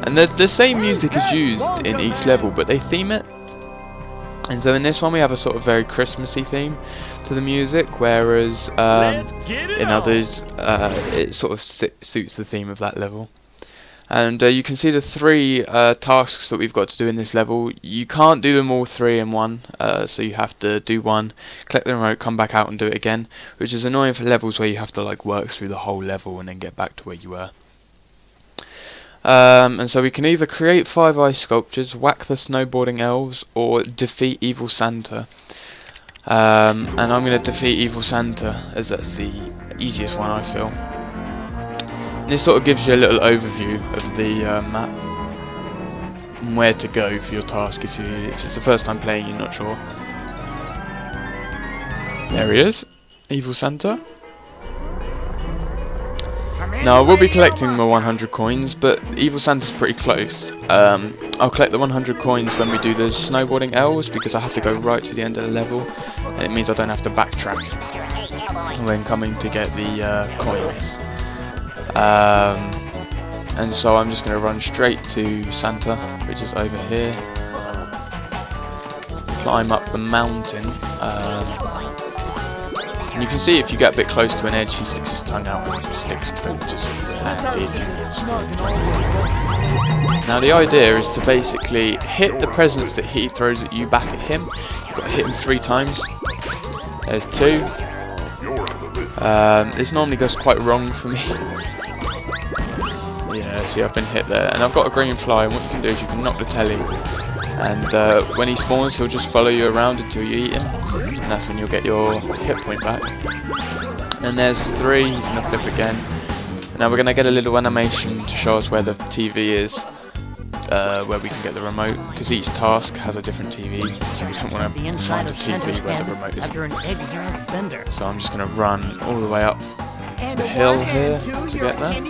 And the same music is used in each level, but they theme it. And so in this one we have a sort of very Christmassy theme to the music, whereas in others it sort of suits the theme of that level. And you can see the three tasks that we've got to do in this level. You can't do them all three in one, so you have to do one, collect the remote, come back out and do it again, which is annoying for levels where you have to like work through the whole level and then get back to where you were. And so we can either create 5 ice sculptures, whack the snowboarding elves, or defeat evil Santa. And I'm going to defeat evil Santa, as that's the easiest one I feel. And this sort of gives you a little overview of the map and where to go for your task if it's the first time playing, you're not sure. There he is, evil Santa. Now I will be collecting my 100 coins, but evil Santa's pretty close. I'll collect the 100 coins when we do the snowboarding elves, because I have to go right to the end of the level, and it means I don't have to backtrack when coming to get the coins. And so I'm just going to run straight to Santa, which is over here. Climb up the mountain. And you can see if you get a bit close to an edge, he sticks his tongue out and sticks to it, just handy if you Now the idea is to basically hit the presents that he throws at you back at him. You've got to hit him 3 times. There's 2. This normally goes quite wrong for me. Yeah, see, I've been hit there. And I've got a green fly, and what you can do is you can knock the telly. And when he spawns, he'll just follow you around until you eat him. And that's when you'll get your hit point back. And there's 3, he's going to flip again. And now we're going to get a little animation to show us where the TV is, where we can get the remote, because each task has a different TV, so we don't want to find a TV where the remote is. So I'm just going to run all the way up the hill here to get there.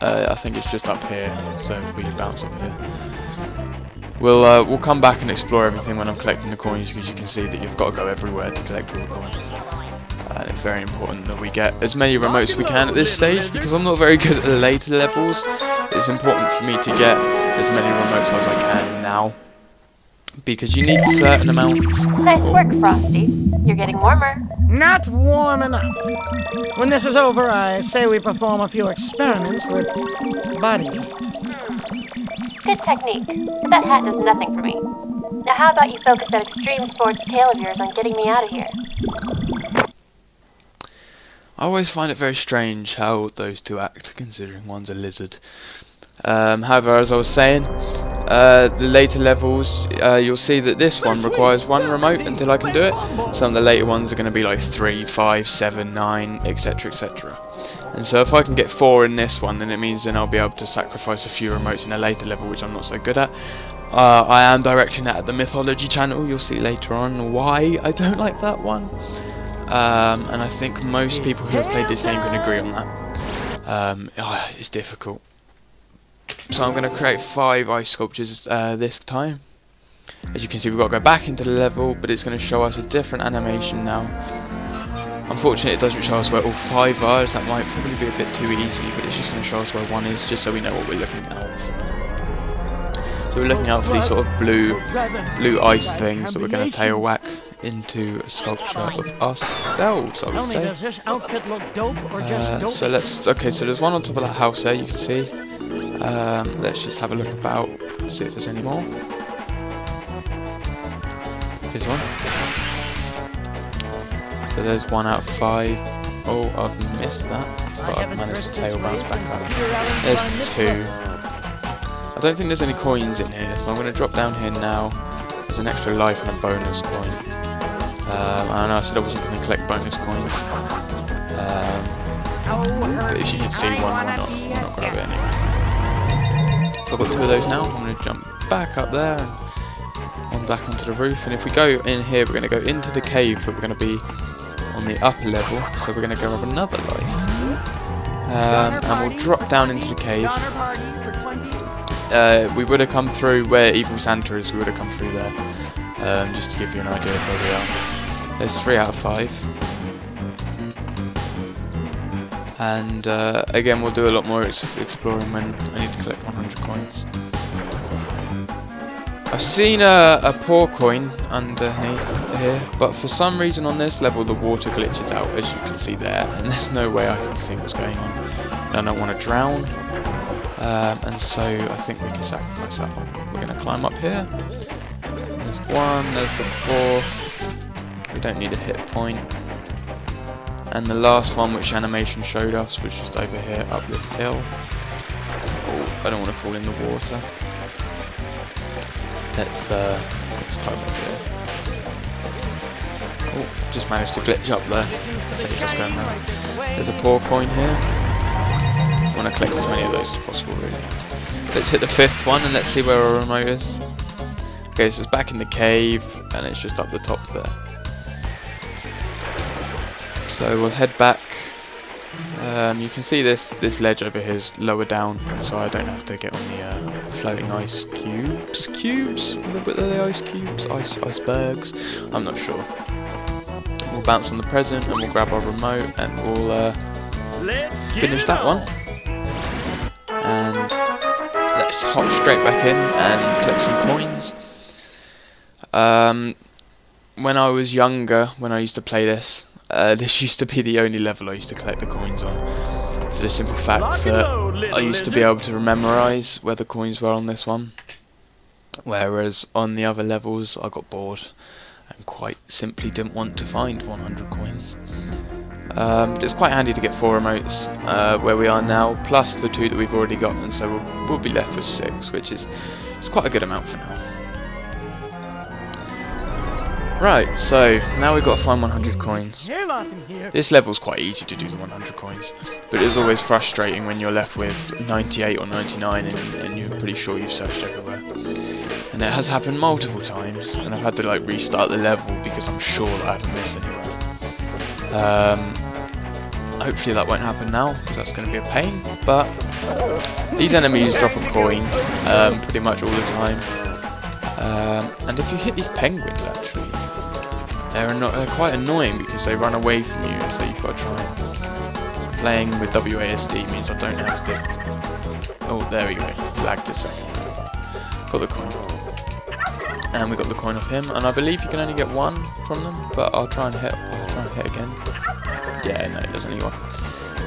I think it's just up here, so we bounce up here. We'll come back and explore everything when I'm collecting the coins, because you can see that you've got to go everywhere to collect all the coins. And it's very important that we get as many remotes as we can at this stage, because I'm not very good at the later levels. It's important for me to get as many remotes as I can now, because you need certain amounts. Nice work, Frosty. You're getting warmer. Not warm enough. When this is over, I say we perform a few experiments with Buddy. Good technique, but that hat does nothing for me. Now how about you focus that extreme sports tale of yours on getting me out of here? I always find it very strange how those two act, considering one's a lizard. However, as I was saying, the later levels, you'll see that this one requires 1 remote until I can do it. Some of the later ones are going to be like 3, 5, 7, 9, etc, etc. And so if I can get 4 in this one, then it means then I'll be able to sacrifice a few remotes in a later level, which I'm not so good at. I am directing that at the Mythology channel. You'll see later on why I don't like that one. And I think most people who have played this game can agree on that. It's difficult. So I'm going to create 5 ice sculptures this time. As you can see, we've got to go back into the level, but it's going to show us a different animation now. Unfortunately, it doesn't show us where all 5 are, as that might probably be a bit too easy, but it's just going to show us where 1 is, just so we know what we're looking out for. So we're looking out for these sort of blue ice things that we're going to tail whack into a sculpture of ourselves, I would say. Okay, so there's 1 on top of that house there, you can see. Let's just have a look about, see if there's any more. Here's 1. So there's 1 out of 5. Oh, I've missed that, but I've managed to tail bounce back up. There's 2. I don't think there's any coins in here, so I'm going to drop down here now. There's an extra life and a bonus coin. I know I said I wasn't going to collect bonus coins. But as you can see, why not grab it anyway. So I've got 2 of those now. I'm going to jump back up there and on back onto the roof. And if we go in here, we're going to go into the cave, but we're going to be on the upper level. So we're going to grab another life. And we'll drop down into the cave. We would have come through where Evil Santa is. We would have come through there. Just to give you an idea of where we are. There's 3 out of 5. And again, we'll do a lot more exploring when I need to collect 100 coins. I've seen a poor coin underneath here, but for some reason on this level the water glitches out, as you can see there, and there's no way I can see what's going on. I don't want to drown, and so I think we can sacrifice that one. We're going to climb up here. There's one, there's the fourth. We don't need a hit point. And the last one, which animation showed us, was just over here, up the hill. Oh, I don't want to fall in the water. Let's climb up here. Oh, just managed to glitch up there. So just going around. There's a poor coin here. I want to collect as many of those as possible, really. Let's hit the fifth one and let's see where our remote is. Okay, so it's back in the cave, and it's just up the top there. So we'll head back. You can see this ledge over here is lower down, so I don't have to get on the floating ice cubes. Are they ice cubes? Icebergs? I'm not sure. We'll bounce on the present, and we'll grab our remote, and we'll finish that one. And let's hop straight back in and collect some coins. When I was younger, when I used to play this, this used to be the only level I used to collect the coins on, for the simple fact that I used to be able to memorise where the coins were on this one, whereas on the other levels I got bored and quite simply didn't want to find 100 coins. It's quite handy to get 4 remotes where we are now, plus the 2 that we've already got, and so we'll be left with 6, which is quite a good amount for now. Right, so now we've got to find 100 coins. This level's quite easy to do the 100 coins, but it is always frustrating when you're left with 98 or 99 and you're pretty sure you've searched everywhere. And it has happened multiple times, and I've had to like restart the level because I'm sure that I haven't missed anywhere. Hopefully that won't happen now, because that's going to be a pain, but these enemies drop a coin pretty much all the time. And if you hit these penguins, actually, they're quite annoying because they run away from you, so you've got to try and... Playing with WASD means I don't have to... Oh, there we go. Lagged a second. Got the coin. And we got the coin off him, and I believe you can only get 1 from them, but I'll try and hit again. Yeah, no, it doesn't need 1.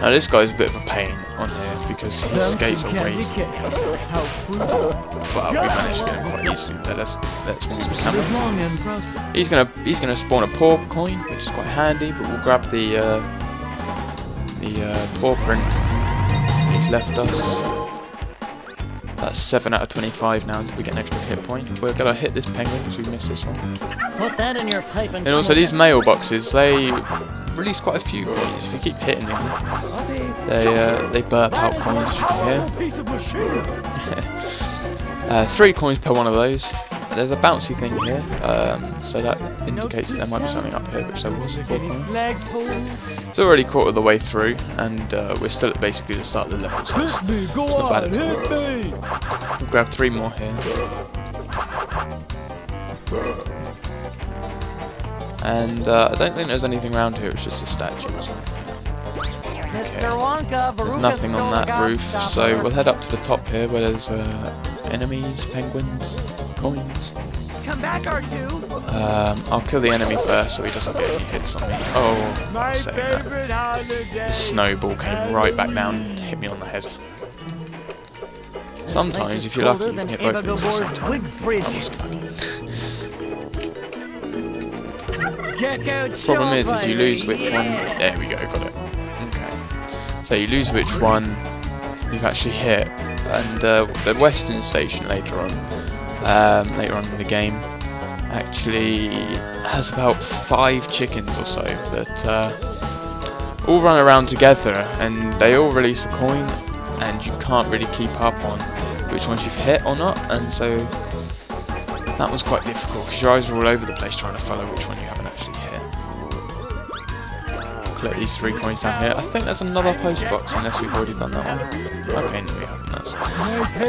Now this guy's a bit of a pain on here because he skates away from me. But we managed to get him quite easily there. Let's move the camera. He's gonna spawn a paw coin, which is quite handy, but we'll grab the paw print he's left us. That's 7 out of 25 now until we get an extra hit point. We're gonna hit this penguin because we missed this one. Put that in your pipe and also these mailboxes, they release quite a few coins. If you keep hitting them, they burp out coins, as you can hear. 3 coins per one of those. There's a bouncy thing here, so that indicates that there might be something up here, which there was. 4 coins. It's already quarter of the way through, and we're still at basically the start of the level, so it's not bad at all. We'll grab 3 more here. And I don't think there's anything around here, it's just a statue or something. Okay. There's nothing on that roof, so we'll head up to the top here where there's enemies, penguins, coins. Come back, R2. I'll kill the enemy first so he doesn't get any hits on me. Oh, I'm saying that. The snowball came right back down and hit me on the head. Sometimes, if you're lucky, you can hit both of them at the same time. Problem is you lose which one. There we go, got it. Okay. So you lose which one you've actually hit, and the western station later on in the game actually has about 5 chickens or so that all run around together, and they all release a coin, and you can't really keep up on which ones you've hit or not, and so that was quite difficult because your eyes are all over the place trying to follow which one you haven't actually hit. Collect these 3 coins down here. I think there's another post box unless we've already done that one. Okay, no we haven't. That's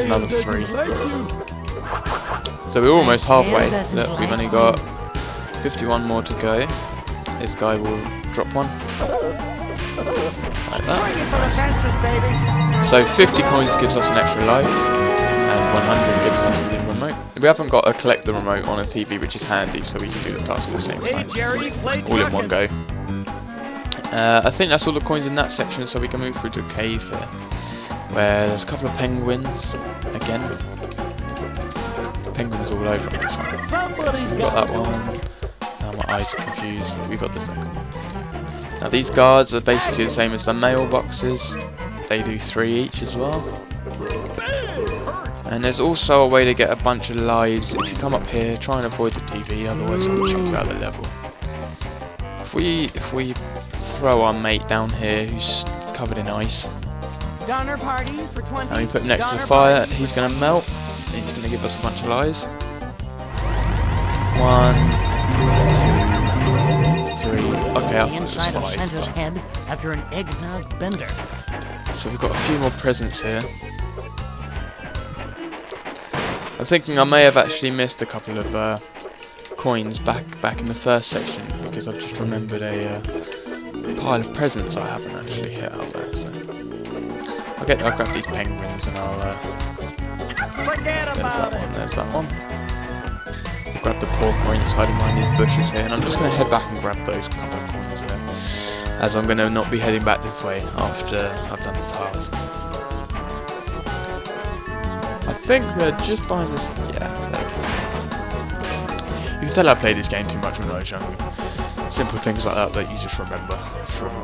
another 3. So we're almost halfway. Look, we've only got 51 more to go. This guy will drop one. Right, that. So 50 coins gives us an extra life, and 100 gives us the remote. We haven't got to collect the remote on a TV, which is handy, so we can do the task at the same time, all in one go. I think that's all the coins in that section, so we can move through to a cave here, where there's a couple of penguins, again. Penguins all over on this one. We got that one. Now my eyes are confused. We got the second one. Now these guards are basically the same as the mailboxes. They do 3 each as well. And there's also a way to get a bunch of lives if you come up here. Try and avoid the TV, otherwise it will chuck you out of the level. If we throw our mate down here, who's covered in ice, and we put him next to the fire, he's going to melt. He's going to give us a bunch of lives. 1, 2, 3. Okay, that's just 5. After an eggnog bender. So we've got a few more presents here. I'm thinking I may have actually missed a couple of coins back in the first section, because I've just remembered a pile of presents I haven't actually hit out there. So I'll grab these penguins and I'll. There's that one. I'll grab the poor coin inside behind these bushes here, and I'm just going to head back and grab those couple of coins there, as I'm going to not be heading back this way after I've done the tiles. I think they're just behind this. Yeah, there we go. You can tell I played this game too much when I was younger. Simple things like that you just remember from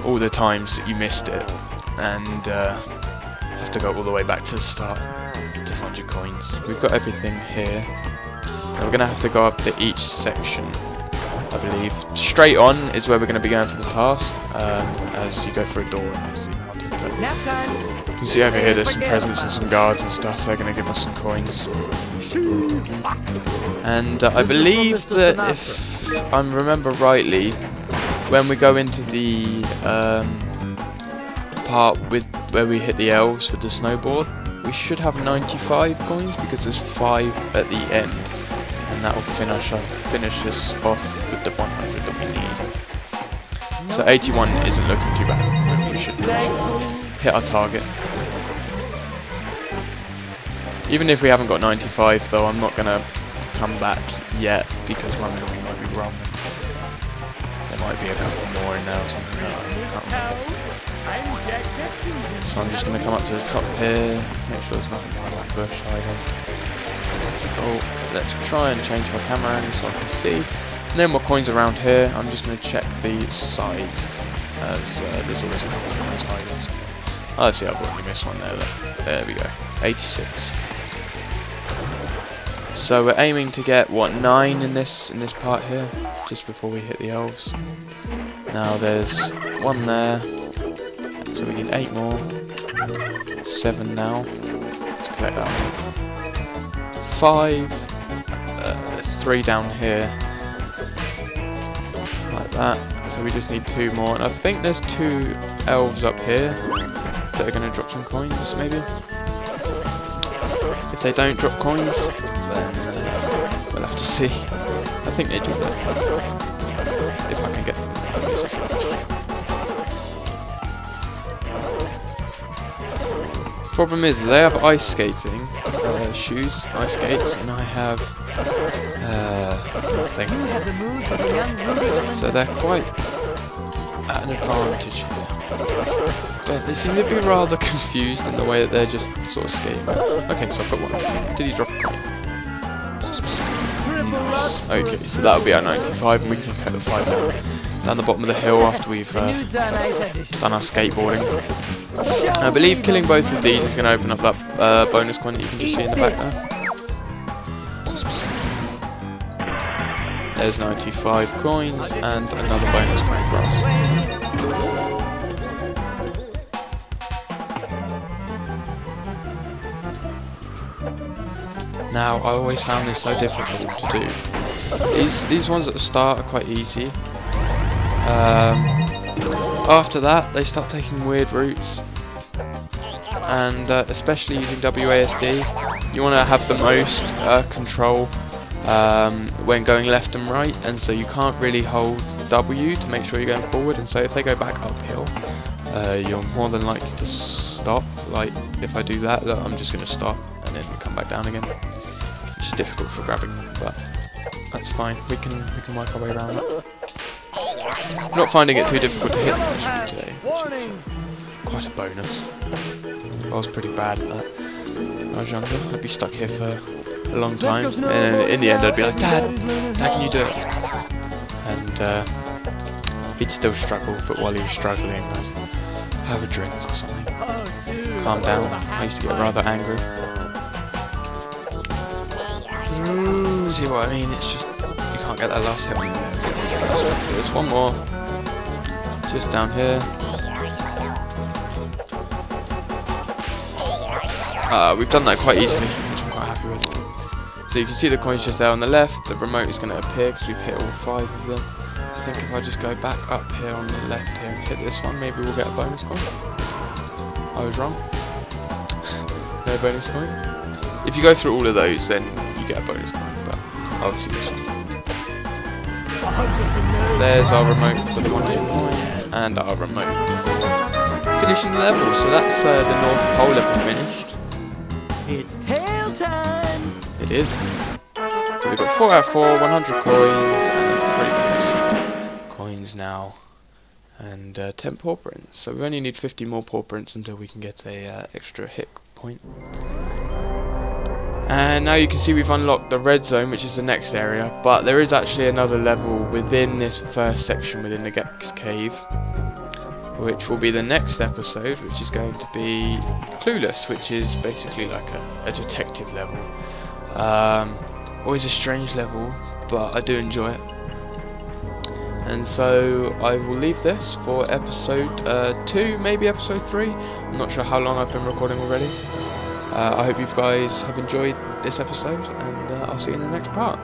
all the times that you missed it, and have to go all the way back to the start to find your coins. We've got everything here. Now we're going to have to go up to each section, I believe. Straight on is where we're going to be going for the task, as you go through a door and you see how to go. You can see over here there's some presents and some guards and stuff. They're going to give us some coins. And I believe that if I remember rightly, when we go into the part where we hit the elves with the snowboard, we should have 95 coins, because there's 5 at the end, and that will finish us off with the 100 that we need. So 81 isn't looking too bad. We should hit our target. Even if we haven't got 95 though, I'm not going to come back yet, because my memory might be wrong. There might be a couple more in there or something like that. I can't remember. So I'm just going to come up to the top here, make sure there's nothing behind that bush hiding. Oh, let's try and change my camera angle so I can see. No more coins around here. I'm just going to check the sides, as there's always a couple of coins hiding somewhere. Oh, see, I've already missed one there. There we go, 86. So we're aiming to get, what, 9 in this part here, just before we hit the elves. Now there's 1 there, so we need 8 more. 7 now. Let's collect that one. 5. There's 3 down here, like that. So we just need 2 more, and I think there's 2 elves up here that are going to drop some coins, maybe. If they don't drop coins, then we'll have to see. I think they do that. If I can get them. Problem is, they have ice skating shoes, ice skates, and I have nothing. So they're quite at an advantage here. But they seem to be rather confused in the way that they're just sort of skating. Okay, so I've got 1. Did he drop a coin? Nice. Okay, so that'll be our 95, and we can collect the 5 down the bottom of the hill after we've done our skateboarding. I believe killing both of these is going to open up that bonus coin that you can just see in the back there. There's 95 coins and another bonus coin for us. Now, I always found this so difficult to do. These ones at the start are quite easy. After that, they start taking weird routes, and especially using WASD, you want to have the most control when going left and right, and so you can't really hold W to make sure you're going forward, and so if they go back uphill, you're more than likely to stop. Like if I do that, look, I'm just going to stop and then come back down again, which is difficult for grabbing, but that's fine. We can work our way around that. I'm not finding it too difficult to hit actually today, which is quite a bonus. I was pretty bad at that when I was younger. I'd be stuck here for a long time, and in the end I'd be like, Dad, can you do it? And he'd still struggle, but while he was struggling I'd have a drink or something, calm down. I used to get rather angry. See what I mean? It's just, you can't get that last hit on there. So there's one more, just down here. We've done that quite easily, which I'm quite happy with. So you can see the coins just there on the left. The remote is going to appear because we've hit all 5 of them. I think if I just go back up here on the left here and hit this one, maybe we'll get a bonus coin. I was wrong. No bonus coin. If you go through all of those, then you get a bonus coin, but obviously this one. There's our remote for the 100 coins, and our remote for finishing the level. So that's the North Pole level finished. It's tail time! It is. So we've got 4 out of 4, 100 coins, and 3 bonus coins now, and 10 paw prints. So we only need 50 more paw prints until we can get a extra hit point. And now you can see we've unlocked the red zone, which is the next area, but there is actually another level within this first section within the Gex Cave, which will be the next episode, which is going to be Clueless, which is basically like a detective level. Always a strange level, but I do enjoy it. And so I will leave this for episode 2, maybe episode 3. I'm not sure how long I've been recording already. I hope you guys have enjoyed this episode, and I'll see you in the next part.